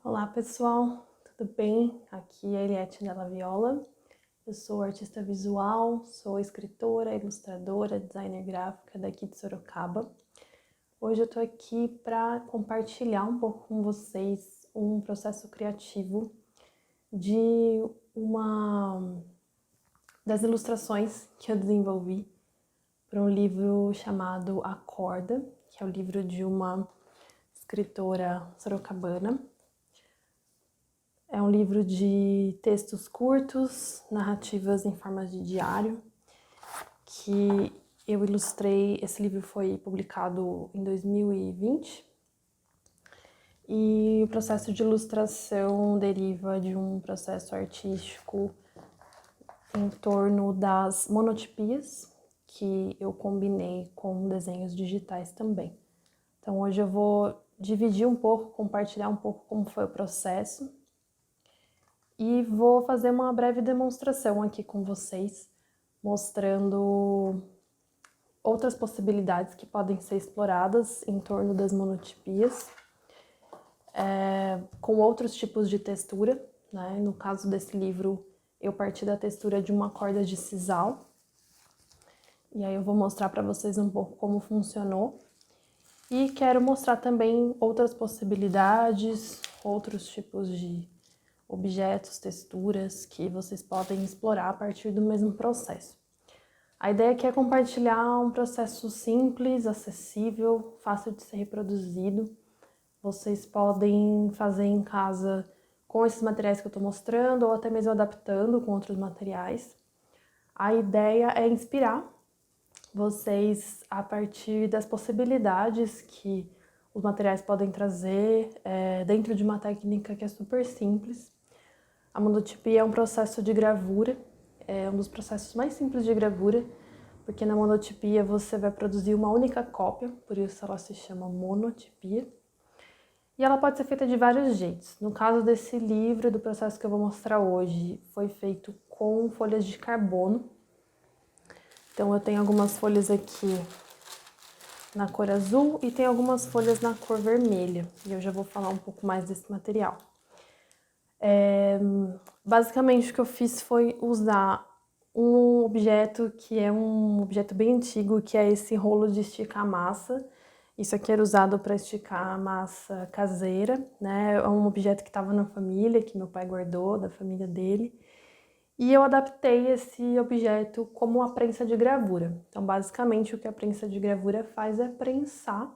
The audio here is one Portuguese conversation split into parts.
Olá pessoal, tudo bem? Aqui é a Eliette Della Viola. Eu sou artista visual, sou escritora, ilustradora, designer gráfica daqui de Sorocaba. Hoje eu tô aqui para compartilhar um pouco com vocês um processo criativo de uma das ilustrações que eu desenvolvi para um livro chamado Acorda, que é o livro de uma escritora sorocabana. É um livro de textos curtos, narrativas em forma de diário, que eu ilustrei. Esse livro foi publicado em 2020 e o processo de ilustração deriva de um processo artístico em torno das monotipias, que eu combinei com desenhos digitais também. Então hoje eu vou dividir um pouco, compartilhar um pouco como foi o processo e vou fazer uma breve demonstração aqui com vocês, mostrando outras possibilidades que podem ser exploradas em torno das monotipias, com outros tipos de textura, né? No caso desse livro, eu parti da textura de uma corda de sisal, e aí eu vou mostrar para vocês um pouco como funcionou. E quero mostrar também outras possibilidades, outros tipos de objetos, texturas que vocês podem explorar a partir do mesmo processo. A ideia aqui é compartilhar um processo simples, acessível, fácil de ser reproduzido. Vocês podem fazer em casa com esses materiais que eu estou mostrando ou até mesmo adaptando com outros materiais. A ideia é inspirar vocês a partir das possibilidades que os materiais podem trazer dentro de uma técnica que é super simples. A monotipia é um processo de gravura, é um dos processos mais simples de gravura, porque na monotipia você vai produzir uma única cópia, por isso ela se chama monotipia. E ela pode ser feita de vários jeitos. No caso desse livro, do processo que eu vou mostrar hoje, foi feito com folhas de carbono. Então eu tenho algumas folhas aqui na cor azul e tem algumas folhas na cor vermelha. E eu já vou falar um pouco mais desse material. Basicamente o que eu fiz foi usar um objeto que é um objeto bem antigo, que é esse rolo de esticar massa. Isso aqui era usado para esticar massa caseira, né? É um objeto que estava na família, que meu pai guardou da família dele. E eu adaptei esse objeto como uma prensa de gravura. Então, basicamente, o que a prensa de gravura faz é prensar,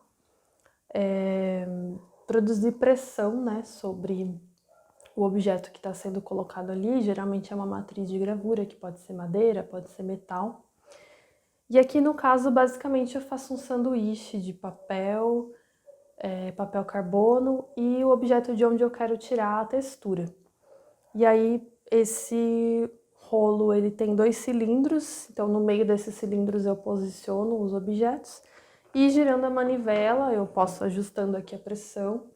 produzir pressão, né, sobre o objeto que está sendo colocado ali. Geralmente é uma matriz de gravura, que pode ser madeira, pode ser metal. E aqui no caso, basicamente, eu faço um sanduíche de papel, papel carbono e o objeto de onde eu quero tirar a textura. E aí esse rolo ele tem 2 cilindros, então no meio desses cilindros eu posiciono os objetos e girando a manivela eu posso ajustando aqui a pressão.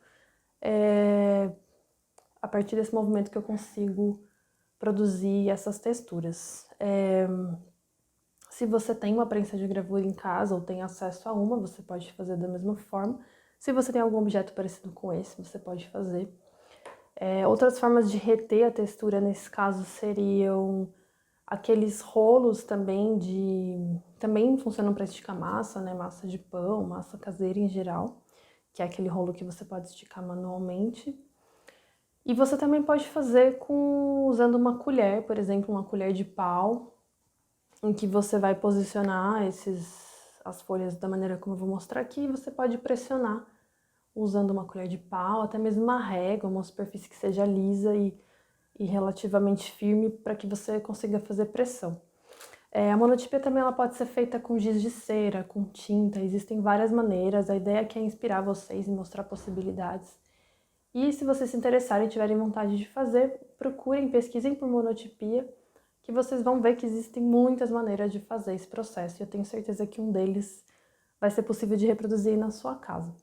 A partir desse movimento que eu consigo produzir essas texturas. Se você tem uma prensa de gravura em casa ou tem acesso a uma, você pode fazer da mesma forma. Se você tem algum objeto parecido com esse, você pode fazer. Outras formas de reter a textura nesse caso seriam aqueles rolos também também funcionam para esticar massa, né? Massa de pão, massa caseira em geral, que é aquele rolo que você pode esticar manualmente. E você também pode fazer usando uma colher, por exemplo, uma colher de pau, em que você vai posicionar as folhas da maneira como eu vou mostrar aqui, e você pode pressionar usando uma colher de pau, até mesmo uma régua, uma superfície que seja lisa e relativamente firme para que você consiga fazer pressão. A monotipia também ela pode ser feita com giz de cera, com tinta, existem várias maneiras. A ideia aqui é inspirar vocês e mostrar possibilidades. E se vocês se interessarem e tiverem vontade de fazer, procurem, pesquisem por monotipia, que vocês vão ver que existem muitas maneiras de fazer esse processo. E eu tenho certeza que um deles vai ser possível de reproduzir na sua casa.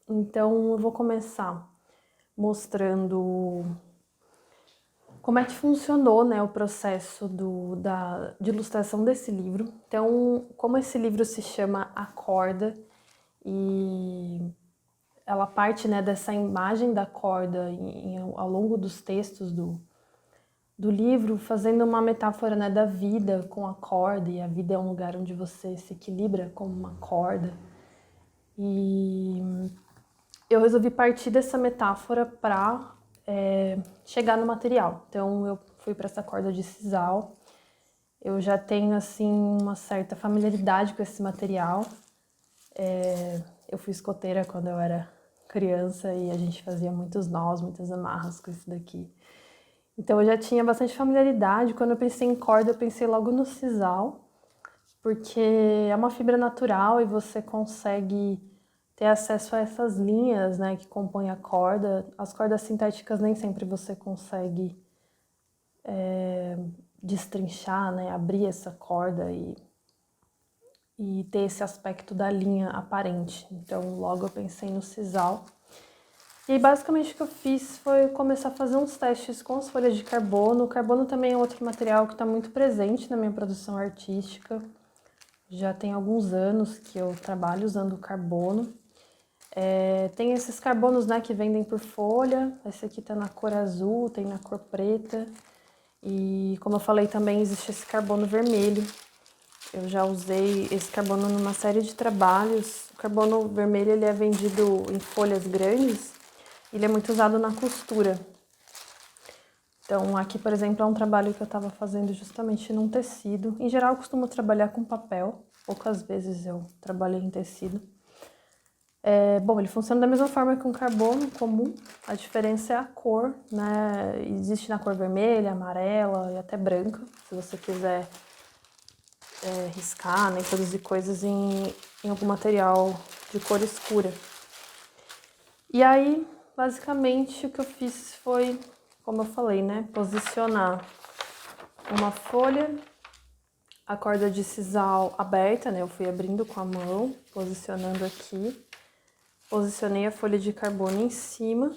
Então eu vou começar mostrando como é que funcionou, né, o processo de ilustração desse livro. Então, como esse livro se chama Acorda, e ela parte, né, dessa imagem da corda ao longo dos textos do livro, fazendo uma metáfora, né, da vida com a corda, e a vida é um lugar onde você se equilibra como uma corda. E eu resolvi partir dessa metáfora para chegar no material. Então eu fui para essa corda de sisal. Eu já tenho assim uma certa familiaridade com esse material. Eu fui escoteira quando eu era criança e a gente fazia muitos nós, muitas amarras com isso daqui. Então eu já tinha bastante familiaridade. Quando eu pensei em corda, eu pensei logo no sisal, porque é uma fibra natural e você consegue ter acesso a essas linhas, né, que compõem a corda. As cordas sintéticas nem sempre você consegue destrinchar, né, abrir essa corda e ter esse aspecto da linha aparente. Então logo eu pensei no sisal. E aí, basicamente o que eu fiz foi começar a fazer uns testes com as folhas de carbono. O carbono também é outro material que está muito presente na minha produção artística. Já tem alguns anos que eu trabalho usando carbono. Tem esses carbonos, né, que vendem por folha. Esse aqui tá na cor azul, tem na cor preta. E como eu falei também, existe esse carbono vermelho. Eu já usei esse carbono numa série de trabalhos. O carbono vermelho ele é vendido em folhas grandes. Ele é muito usado na costura. Então aqui, por exemplo, é um trabalho que eu estava fazendo justamente num tecido. Em geral, eu costumo trabalhar com papel. Poucas vezes eu trabalhei em tecido. Bom, ele funciona da mesma forma que um carbono comum. A diferença é a cor, né? Existe na cor vermelha, amarela e até branca. Se você quiser riscar, né? Produzir coisas em algum material de cor escura. E aí, basicamente, o que eu fiz foi, como eu falei, né, posicionar uma folha, a corda de sisal aberta, né, eu fui abrindo com a mão, posicionando aqui, posicionei a folha de carbono em cima.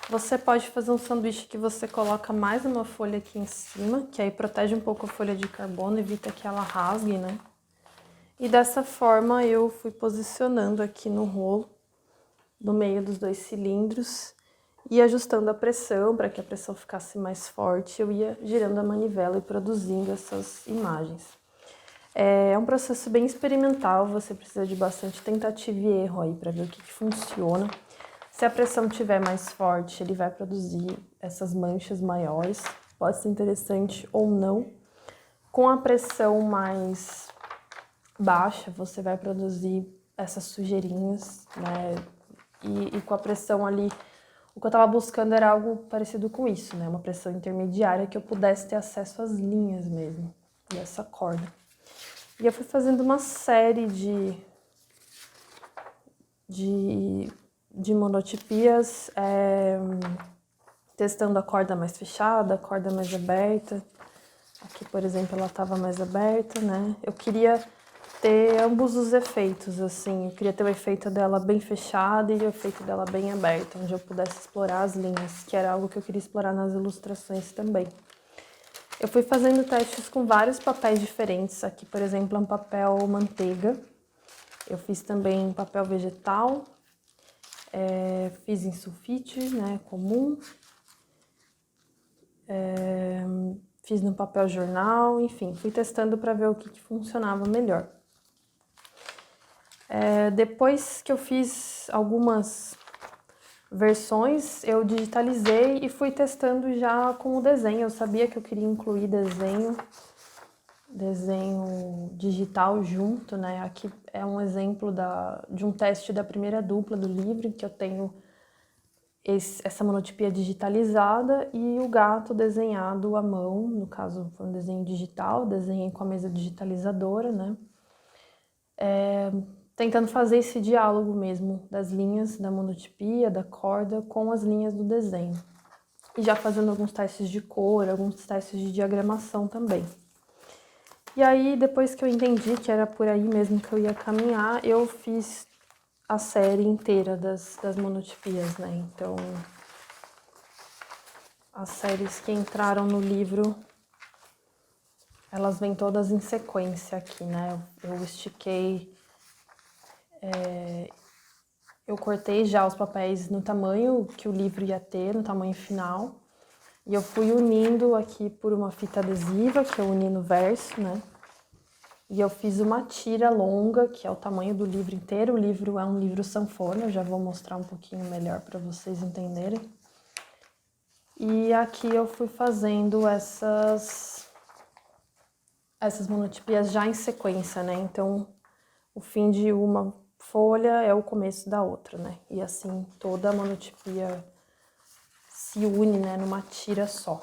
Você pode fazer um sanduíche que você coloca mais uma folha aqui em cima, que aí protege um pouco a folha de carbono, evita que ela rasgue, né? E dessa forma eu fui posicionando aqui no rolo, no meio dos dois cilindros, e ajustando a pressão para que a pressão ficasse mais forte. Eu ia girando a manivela e produzindo essas imagens. É um processo bem experimental, você precisa de bastante tentativa e erro aí para ver o que funciona. Se a pressão estiver mais forte, ele vai produzir essas manchas maiores, pode ser interessante ou não. Com a pressão mais baixa, você vai produzir essas sujeirinhas, né? E com a pressão ali, o que eu estava buscando era algo parecido com isso, né? Uma pressão intermediária que eu pudesse ter acesso às linhas mesmo, dessa corda. E eu fui fazendo uma série de monotipias, testando a corda mais fechada, a corda mais aberta. Aqui, por exemplo, ela estava mais aberta, né? Eu queria ter ambos os efeitos, assim. Eu queria ter o efeito dela bem fechada e o efeito dela bem aberta, onde eu pudesse explorar as linhas, que era algo que eu queria explorar nas ilustrações também. Eu fui fazendo testes com vários papéis diferentes. Aqui, por exemplo, é um papel manteiga. Eu fiz também papel vegetal. Fiz em sulfite, né, comum. Fiz no papel jornal, enfim, fui testando para ver o que funcionava melhor. Depois que eu fiz algumas versões, eu digitalizei e fui testando já com o desenho. Eu sabia que eu queria incluir desenho digital junto, né? Aqui é um exemplo de um teste da primeira dupla do livro, que eu tenho essa monotipia digitalizada e o gato desenhado à mão. No caso, foi um desenho digital, desenhei com a mesa digitalizadora, né? Tentando fazer esse diálogo mesmo das linhas da monotipia, da corda, com as linhas do desenho. E já fazendo alguns testes de cor, alguns testes de diagramação também. E aí, depois que eu entendi que era por aí mesmo que eu ia caminhar, eu fiz a série inteira das monotipias, né? Então, as séries que entraram no livro, elas vêm todas em sequência aqui, né? Eu estiquei Eu cortei já os papéis no tamanho que o livro ia ter, no tamanho final. E eu fui unindo aqui por uma fita adesiva, que eu uni no verso, né? E eu fiz uma tira longa, que é o tamanho do livro inteiro. O livro é um livro sanfona, eu já vou mostrar um pouquinho melhor para vocês entenderem. E aqui eu fui fazendo essas monotipias já em sequência, né? Então, o fim de uma folha é o começo da outra, né? E assim, toda a monotipia se une, né, numa tira só.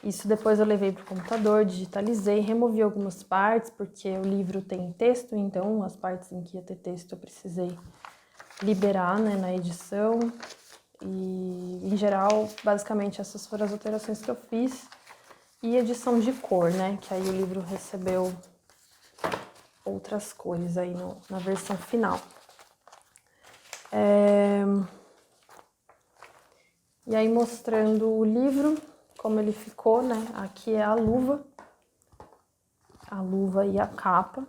Isso depois eu levei para o computador, digitalizei, removi algumas partes, porque o livro tem texto, então as partes em que ia ter texto eu precisei liberar, né, na edição. E, em geral, basicamente essas foram as alterações que eu fiz. E edição de cor, né, que aí o livro recebeu outras cores aí na versão final. E aí mostrando o livro, como ele ficou, né, aqui é a luva e a capa.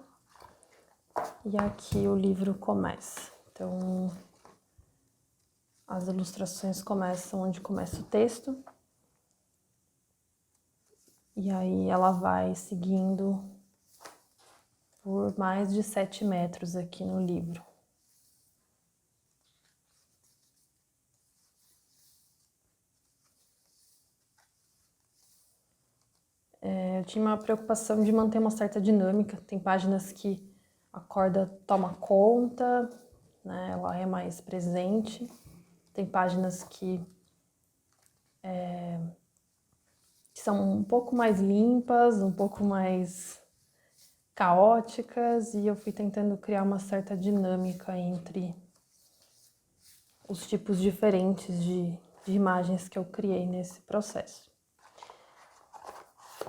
E aqui o livro começa. Então, as ilustrações começam onde começa o texto. E aí ela vai seguindo por mais de 7 metros aqui no livro. Eu tinha uma preocupação de manter uma certa dinâmica. Tem páginas que a corda toma conta, né? Ela é mais presente. Tem páginas que são um pouco mais limpas, um pouco mais caóticas, e eu fui tentando criar uma certa dinâmica entre os tipos diferentes de imagens que eu criei nesse processo.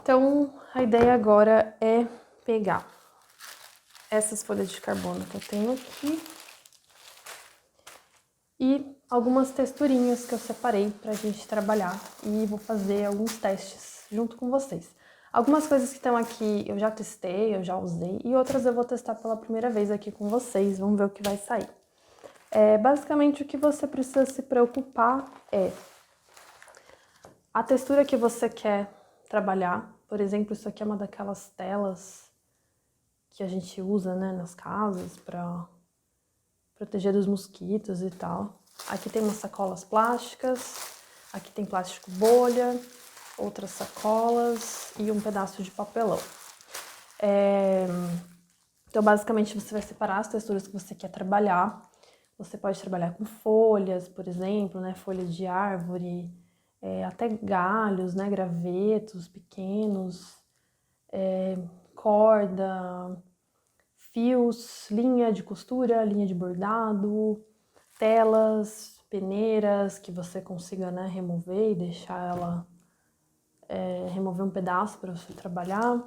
Então, a ideia agora é pegar essas folhas de carbono que eu tenho aqui e algumas texturinhas que eu separei pra gente trabalhar, e vou fazer alguns testes junto com vocês. Algumas coisas que estão aqui eu já testei, eu já usei, e outras eu vou testar pela primeira vez aqui com vocês, vamos ver o que vai sair. Basicamente, o que você precisa se preocupar é a textura que você quer trabalhar. Por exemplo, isso aqui é uma daquelas telas que a gente usa, né, nas casas para proteger dos mosquitos e tal. Aqui tem umas sacolas plásticas, aqui tem plástico bolha, outras sacolas e um pedaço de papelão. Então, basicamente, você vai separar as texturas que você quer trabalhar. Você pode trabalhar com folhas, por exemplo, né, folha de árvore, até galhos, né, gravetos pequenos, corda, fios, linha de costura, linha de bordado, telas, peneiras que você consiga, né, remover e deixar ela, remover um pedaço para você trabalhar,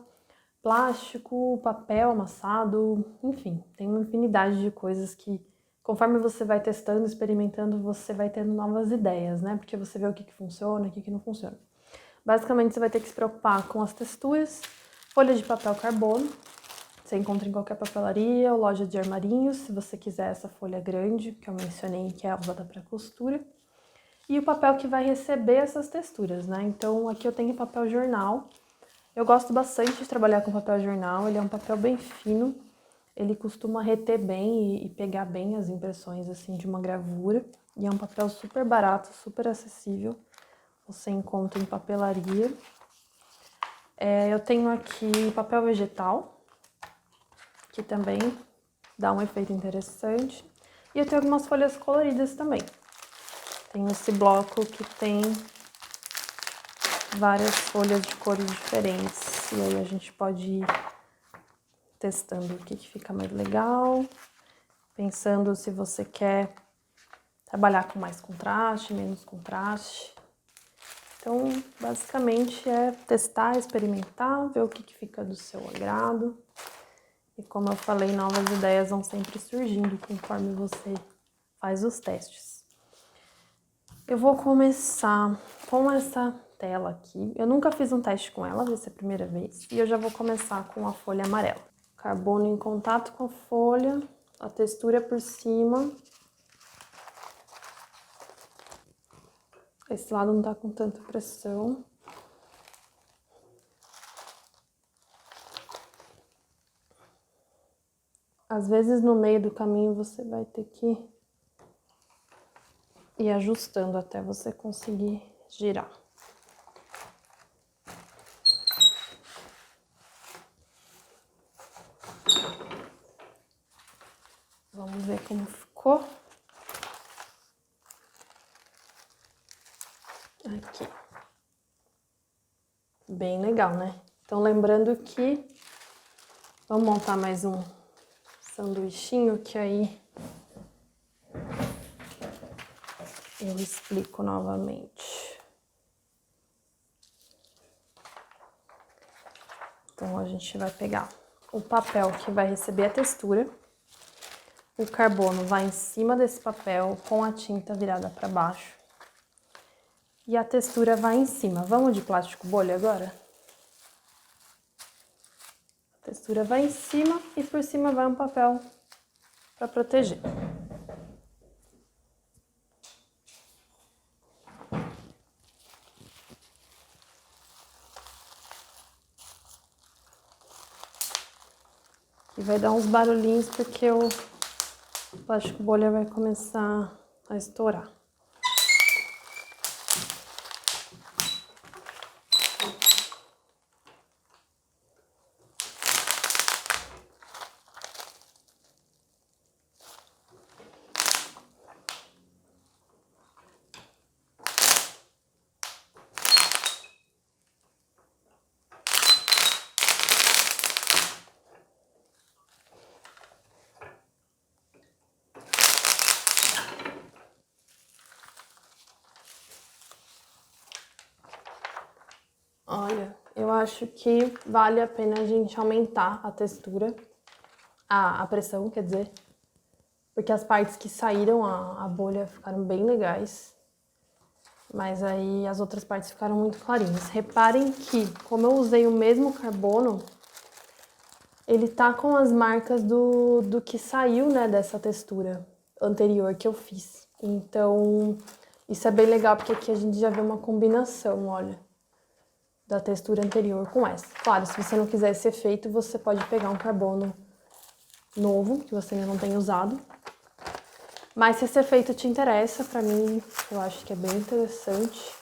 plástico, papel amassado, enfim, tem uma infinidade de coisas que, conforme você vai testando, experimentando, você vai tendo novas ideias, né, porque você vê o que funciona e o que não funciona. Basicamente, você vai ter que se preocupar com as texturas, folha de papel carbono. Você encontra em qualquer papelaria ou loja de armarinhos, se você quiser essa folha grande, que eu mencionei, que é usada para costura. E o papel que vai receber essas texturas, né? Então, aqui eu tenho papel jornal. Eu gosto bastante de trabalhar com papel jornal, ele é um papel bem fino. Ele costuma reter bem e pegar bem as impressões, assim, de uma gravura. E é um papel super barato, super acessível. Você encontra em papelaria. Eu tenho aqui papel vegetal, que também dá um efeito interessante. E eu tenho algumas folhas coloridas também. Tem esse bloco que tem várias folhas de cores diferentes. E aí a gente pode ir testando o que fica mais legal, pensando se você quer trabalhar com mais contraste, menos contraste. Então, basicamente é testar, experimentar, ver o que fica do seu agrado. E como eu falei, novas ideias vão sempre surgindo conforme você faz os testes. Eu vou começar com essa tela aqui. Eu nunca fiz um teste com ela, vai ser a primeira vez. E eu já vou começar com a folha amarela. Carbono em contato com a folha, a textura por cima. Esse lado não tá com tanta pressão. Às vezes, no meio do caminho, você vai ter que ir ajustando até você conseguir girar. Vamos ver como ficou. Aqui. Bem legal, né? Então, lembrando que... Vamos montar mais um sanduichinho, que aí eu explico novamente. Então, a gente vai pegar o papel que vai receber a textura. O carbono vai em cima desse papel com a tinta virada para baixo. E a textura vai em cima. Vamos de plástico bolha agora? A textura vai em cima e por cima vai um papel para proteger. E vai dar uns barulhinhos porque o plástico bolha vai começar a estourar. Olha, eu acho que vale a pena a gente aumentar a textura, a pressão, quer dizer, porque as partes que saíram a bolha ficaram bem legais, mas aí as outras partes ficaram muito clarinhas. Reparem que, como eu usei o mesmo carbono, ele tá com as marcas do que saiu, né, dessa textura anterior que eu fiz. Então, isso é bem legal, porque aqui a gente já vê uma combinação, olha, da textura anterior com essa. Claro, se você não quiser esse efeito, você pode pegar um carbono novo, que você ainda não tem usado. Mas se esse efeito te interessa, pra mim, eu acho que é bem interessante.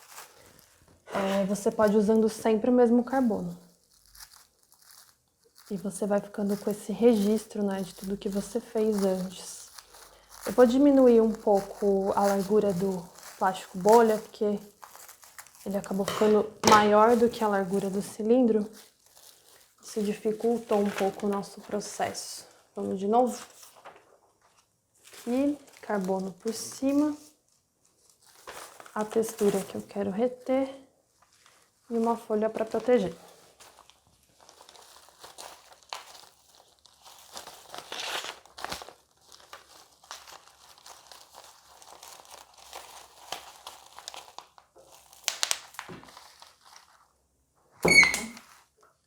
Você pode ir usando sempre o mesmo carbono. E você vai ficando com esse registro, né, de tudo que você fez antes. Eu vou diminuir um pouco a largura do plástico bolha, porque ele acabou ficando maior do que a largura do cilindro. Isso dificultou um pouco o nosso processo. Vamos de novo. Aqui, carbono por cima. A textura que eu quero reter. E uma folha para proteger.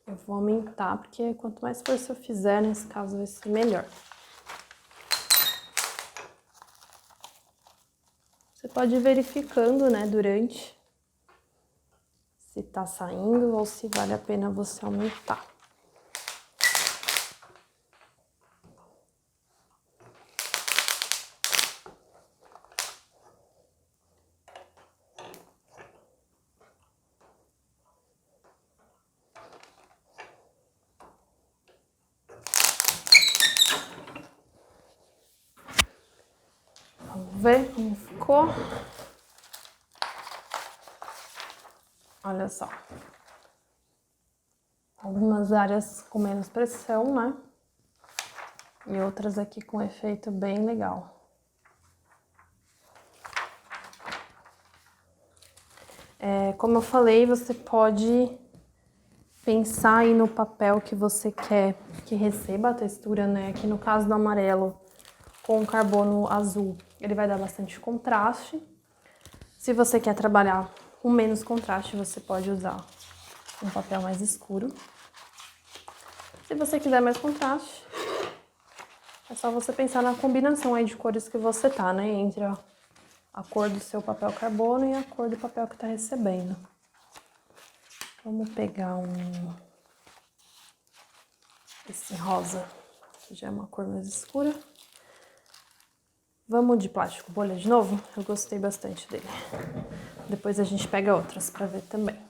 Eu vou aumentar, porque quanto mais força eu fizer, nesse caso vai ser melhor. Você pode ir verificando, né, durante, se tá saindo ou se vale a pena você aumentar. Vamos ver como ficou. Olha só. Algumas áreas com menos pressão, né? E outras aqui com efeito bem legal. Como eu falei, você pode pensar aí no papel que você quer que receba a textura, né? Aqui no caso do amarelo, com o carbono azul, ele vai dar bastante contraste. Se você quer trabalhar com menos contraste, você pode usar um papel mais escuro. Se você quiser mais contraste, é só você pensar na combinação aí de cores que você tá, né? Entre a cor do seu papel carbono e a cor do papel que tá recebendo. Vamos pegar esse rosa, que já é uma cor mais escura. Vamos de plástico bolha de novo? Eu gostei bastante dele. Depois a gente pega outras pra ver também.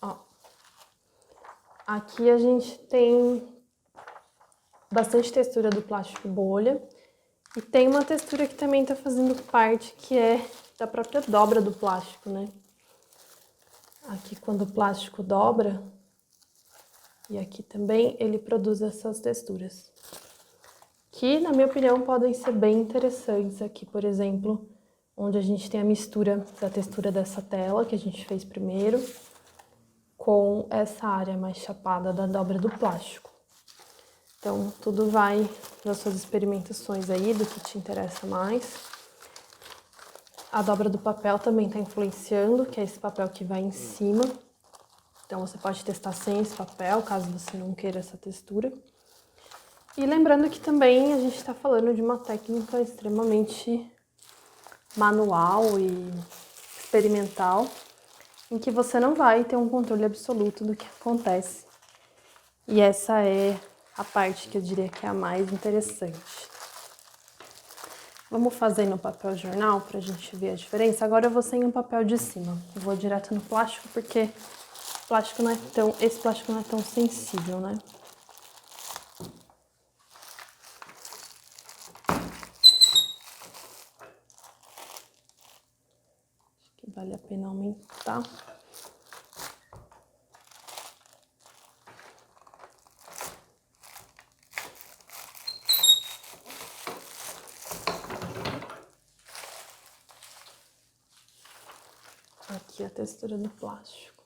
Ó, aqui a gente tem bastante textura do plástico bolha e tem uma textura que também tá fazendo parte, que é da própria dobra do plástico, né? Aqui quando o plástico dobra, e aqui também, ele produz essas texturas. Que, na minha opinião, podem ser bem interessantes. Aqui, por exemplo, onde a gente tem a mistura da textura dessa tela, que a gente fez primeiro, com essa área mais chapada da dobra do plástico. Então, tudo vai nas suas experimentações aí, do que te interessa mais. A dobra do papel também está influenciando, que é esse papel que vai em cima. Então, você pode testar sem esse papel, caso você não queira essa textura. E lembrando que também a gente está falando de uma técnica extremamente manual e experimental, em que você não vai ter um controle absoluto do que acontece. E essa é a parte que eu diria que é a mais interessante. Vamos fazer no papel jornal para a gente ver a diferença. Agora eu vou sem um papel de cima. Eu vou direto no plástico porque esse plástico não é tão sensível, né? Acho que vale a pena aumentar. Aqui a textura do plástico.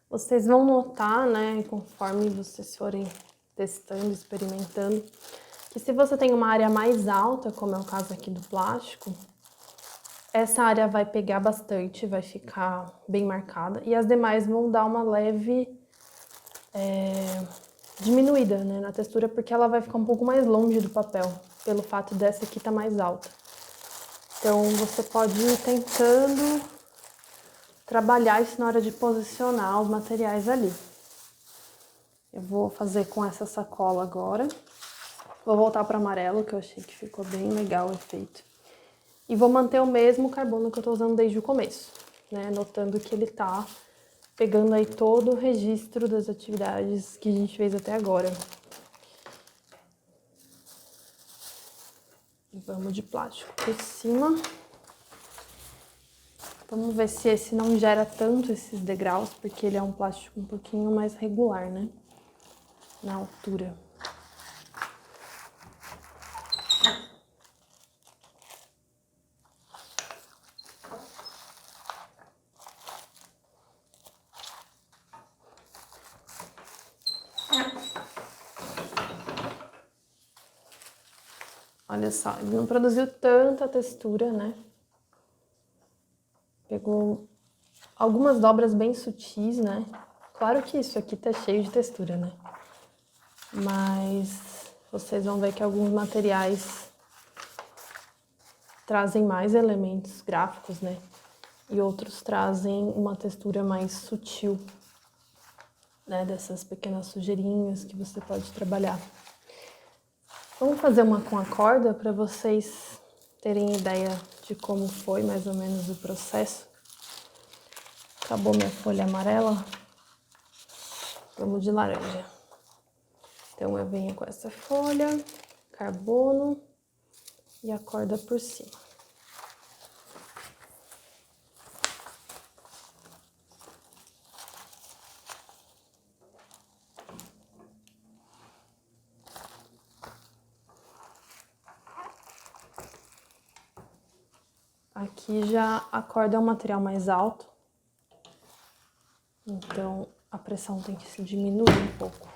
Vocês vão notar, né, conforme vocês forem testando, experimentando, que se você tem uma área mais alta, como é o caso aqui do plástico, essa área vai pegar bastante, vai ficar bem marcada, e as demais vão dar uma leve diminuída, né, na textura, porque ela vai ficar um pouco mais longe do papel, pelo fato dessa aqui estar mais alta. Então, você pode ir tentando trabalhar isso na hora de posicionar os materiais ali. Eu vou fazer com essa sacola agora. Vou voltar para amarelo, que eu achei que ficou bem legal o efeito. E vou manter o mesmo carbono que eu tô usando desde o começo, né? Notando que ele tá pegando aí todo o registro das atividades que a gente fez até agora. Vamos de plástico por cima. Vamos ver se esse não gera tanto esses degraus, porque ele é um plástico um pouquinho mais regular, né? Na altura. Olha só, ele não produziu tanta textura, né? Pegou algumas dobras bem sutis, né? Claro que isso aqui tá cheio de textura, né? Mas vocês vão ver que alguns materiais trazem mais elementos gráficos, né? E outros trazem uma textura mais sutil, né? Dessas pequenas sujeirinhas que você pode trabalhar. Vamos fazer uma com a corda para vocês terem ideia de como foi mais ou menos o processo. Acabou minha folha amarela. Vamos de laranja. Então eu venho com essa folha, carbono e a corda por cima. Aqui já a corda é um material mais alto. Então, a pressão tem que se diminuir um pouco.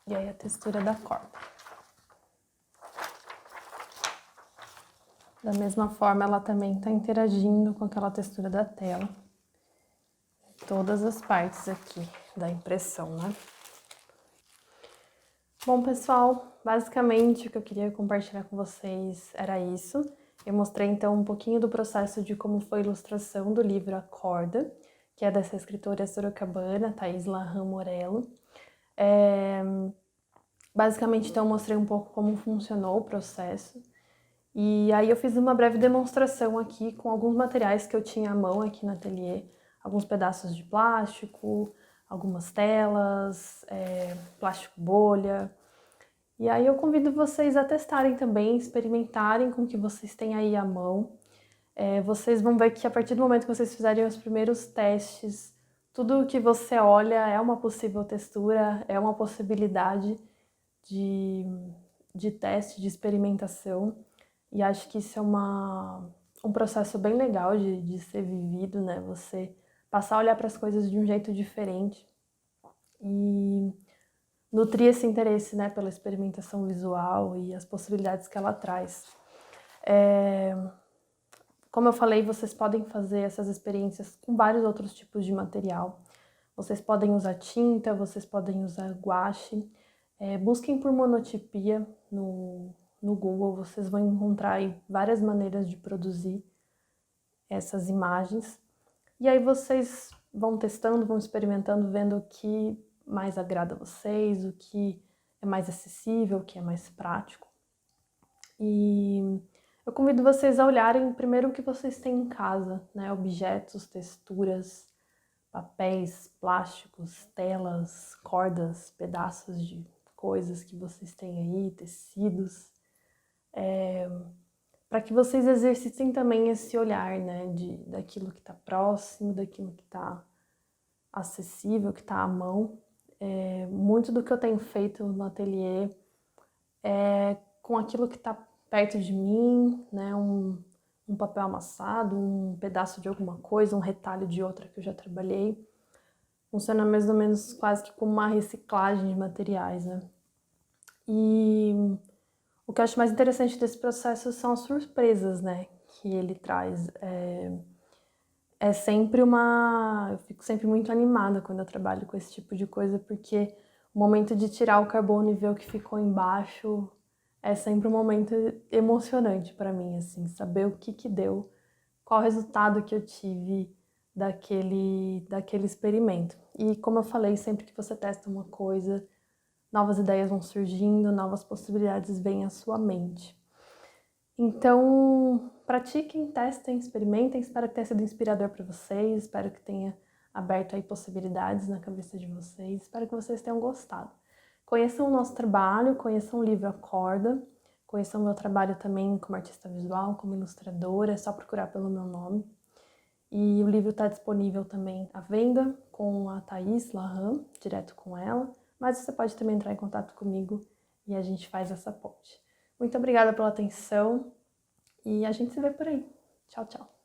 E aí a textura da corda. Da mesma forma, ela também está interagindo com aquela textura da tela. Todas as partes aqui da impressão, né? Bom, pessoal, basicamente o que eu queria compartilhar com vocês era isso. Eu mostrei então um pouquinho do processo de como foi a ilustração do livro A Corda, que é dessa escritora sorocabana, Thaís Lahan Morello. Basicamente, então, eu mostrei um pouco como funcionou o processo. E aí eu fiz uma breve demonstração aqui com alguns materiais que eu tinha à mão aqui no ateliê. Alguns pedaços de plástico, algumas telas, plástico bolha. E aí eu convido vocês a testarem também, experimentarem com o que vocês têm aí à mão. Vocês vão ver que a partir do momento que vocês fizerem os primeiros testes, tudo o que você olha é uma possível textura, é uma possibilidade de teste, de experimentação. E acho que isso é um processo bem legal de ser vivido, né? Você passar a olhar para as coisas de um jeito diferente e nutrir esse interesse, né, pela experimentação visual e as possibilidades que ela traz. Como eu falei, vocês podem fazer essas experiências com vários outros tipos de material. Vocês podem usar tinta, vocês podem usar guache. Busquem por monotipia no Google, vocês vão encontrar aí várias maneiras de produzir essas imagens. E aí vocês vão testando, vão experimentando, vendo o que mais agrada a vocês, o que é mais acessível, o que é mais prático. E eu convido vocês a olharem primeiro o que vocês têm em casa, né? Objetos, texturas, papéis, plásticos, telas, cordas, pedaços de coisas que vocês têm aí, tecidos, para que vocês exercitem também esse olhar, né, daquilo que está próximo, daquilo que está acessível, que está à mão. Muito do que eu tenho feito no ateliê é com aquilo que está perto de mim, né, um papel amassado, um pedaço de alguma coisa, um retalho de outra que eu já trabalhei. Funciona mais ou menos quase que como uma reciclagem de materiais, né? E o que eu acho mais interessante desse processo são as surpresas, né, que ele traz. É sempre eu fico sempre muito animada quando eu trabalho com esse tipo de coisa, porque o momento de tirar o carbono e ver o que ficou embaixo é sempre um momento emocionante para mim, assim, saber o que deu, qual o resultado que eu tive daquele experimento. E como eu falei, sempre que você testa uma coisa, novas ideias vão surgindo, novas possibilidades vêm à sua mente. Então, pratiquem, testem, experimentem. Espero que tenha sido inspirador para vocês. Espero que tenha aberto aí possibilidades na cabeça de vocês. Espero que vocês tenham gostado. Conheçam o nosso trabalho, conheçam o livro A Corda, conheçam o meu trabalho também como artista visual, como ilustradora. É só procurar pelo meu nome. E o livro está disponível também à venda com a Thaís Lahan, direto com ela. Mas você pode também entrar em contato comigo e a gente faz essa ponte. Muito obrigada pela atenção e a gente se vê por aí. Tchau, tchau.